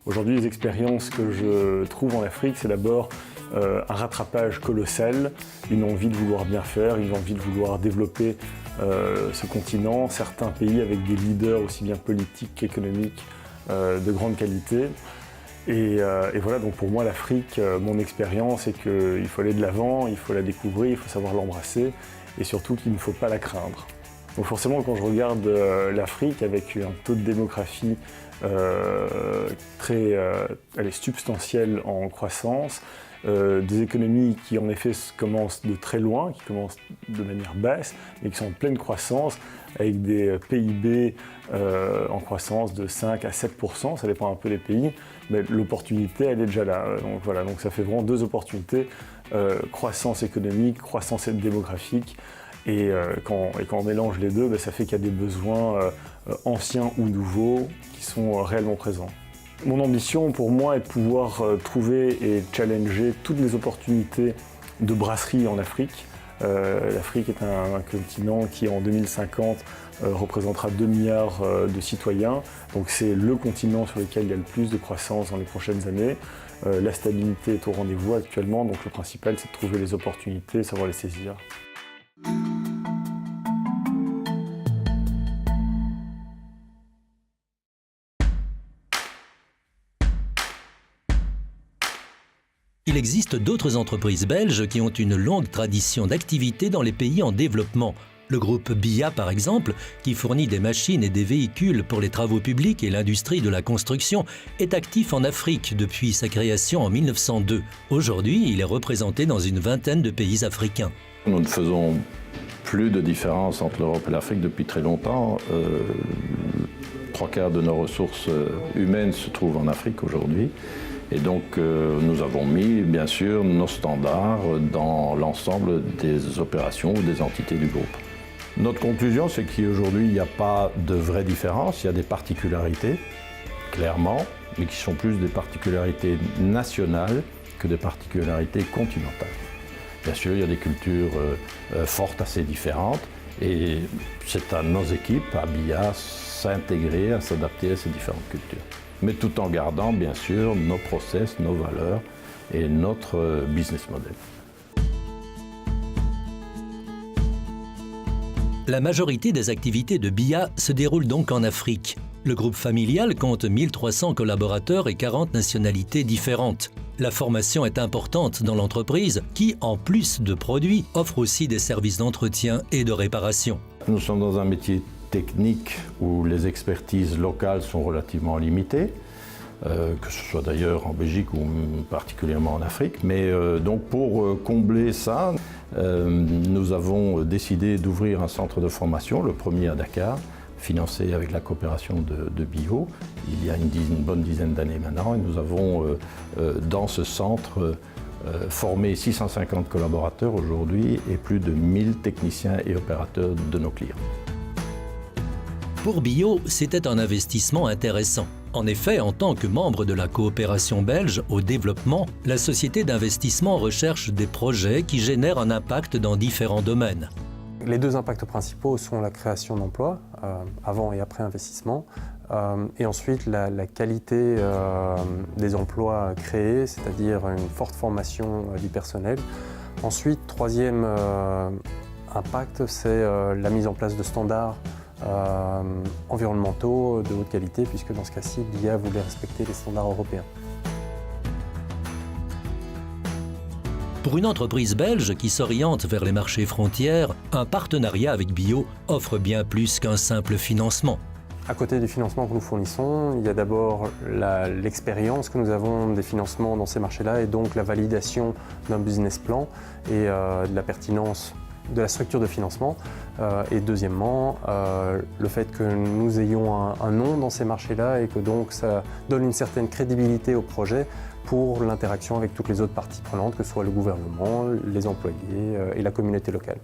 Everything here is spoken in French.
Aujourd'hui, les expériences que je trouve en Afrique, c'est d'abord un rattrapage colossal, une envie de vouloir bien faire, une envie de vouloir développer ce continent, certains pays avec des leaders aussi bien politiques qu'économiques de grande qualité. Et voilà, donc pour moi l'Afrique, mon expérience, c'est qu'il faut aller de l'avant, il faut la découvrir, il faut savoir l'embrasser et surtout qu'il ne faut pas la craindre. Donc forcément, quand je regarde l'Afrique avec un taux de démographie très substantiel en croissance, des économies qui en effet commencent de très loin, qui commencent de manière basse, mais qui sont en pleine croissance, avec des PIB en croissance de 5 à 7%, ça dépend un peu des pays, mais l'opportunité elle est déjà là. Donc voilà, donc ça fait vraiment deux opportunités, croissance économique, croissance démographique, et quand on mélange les deux, ça fait qu'il y a des besoins anciens ou nouveaux qui sont réellement présents. Mon ambition pour moi est de pouvoir trouver et challenger toutes les opportunités de brasserie en Afrique. L'Afrique est un continent qui en 2050 représentera 2 milliards de citoyens. Donc c'est le continent sur lequel il y a le plus de croissance dans les prochaines années. La stabilité est au rendez-vous actuellement, donc le principal c'est de trouver les opportunités et savoir les saisir. Il existe d'autres entreprises belges qui ont une longue tradition d'activité dans les pays en développement. Le groupe BIA, par exemple, qui fournit des machines et des véhicules pour les travaux publics et l'industrie de la construction, est actif en Afrique depuis sa création en 1902. Aujourd'hui, il est représenté dans une vingtaine de pays africains. Nous ne faisons plus de différence entre l'Europe et l'Afrique depuis très longtemps. 3/4 de nos ressources humaines se trouvent en Afrique aujourd'hui. Et donc nous avons mis bien sûr nos standards dans l'ensemble des opérations ou des entités du groupe. Notre conclusion, c'est qu'aujourd'hui il n'y a pas de vraie différence, il y a des particularités, clairement, mais qui sont plus des particularités nationales que des particularités continentales. Bien sûr, il y a des cultures fortes assez différentes et c'est à nos équipes, à BIA, s'intégrer, à s'adapter à ces différentes cultures. Mais tout en gardant bien sûr nos process, nos valeurs et notre business model. La majorité des activités de BIA se déroulent donc en Afrique. Le groupe familial compte 1300 collaborateurs et 40 nationalités différentes. La formation est importante dans l'entreprise qui, en plus de produits, offre aussi des services d'entretien et de réparation. Nous sommes dans un métier technique où les expertises locales sont relativement limitées, que ce soit d'ailleurs en Belgique ou particulièrement en Afrique. Mais donc pour combler ça, nous avons décidé d'ouvrir un centre de formation, le premier à Dakar, financé avec la coopération de BIO, il y a une bonne dizaine d'années maintenant. Et nous avons dans ce centre formé 650 collaborateurs aujourd'hui et plus de 1000 techniciens et opérateurs de nos clients. Pour BIO, c'était un investissement intéressant. En effet, en tant que membre de la coopération belge au développement, la société d'investissement recherche des projets qui génèrent un impact dans différents domaines. Les deux impacts principaux sont la création d'emplois, avant et après investissement, et ensuite la qualité des emplois créés, c'est-à-dire une forte formation du personnel. Ensuite, troisième impact, c'est la mise en place de standards environnementaux de haute qualité, puisque dans ce cas-ci, BIA voulait respecter les standards européens. Pour une entreprise belge qui s'oriente vers les marchés frontières, un partenariat avec BIO offre bien plus qu'un simple financement. À côté du financement que nous fournissons, il y a d'abord l'expérience que nous avons des financements dans ces marchés-là et donc la validation d'un business plan et de la pertinence de la structure de financement. Et deuxièmement, le fait que nous ayons un nom dans ces marchés-là et que donc ça donne une certaine crédibilité au projet pour l'interaction avec toutes les autres parties prenantes, que ce soit le gouvernement, les employés et la communauté locale.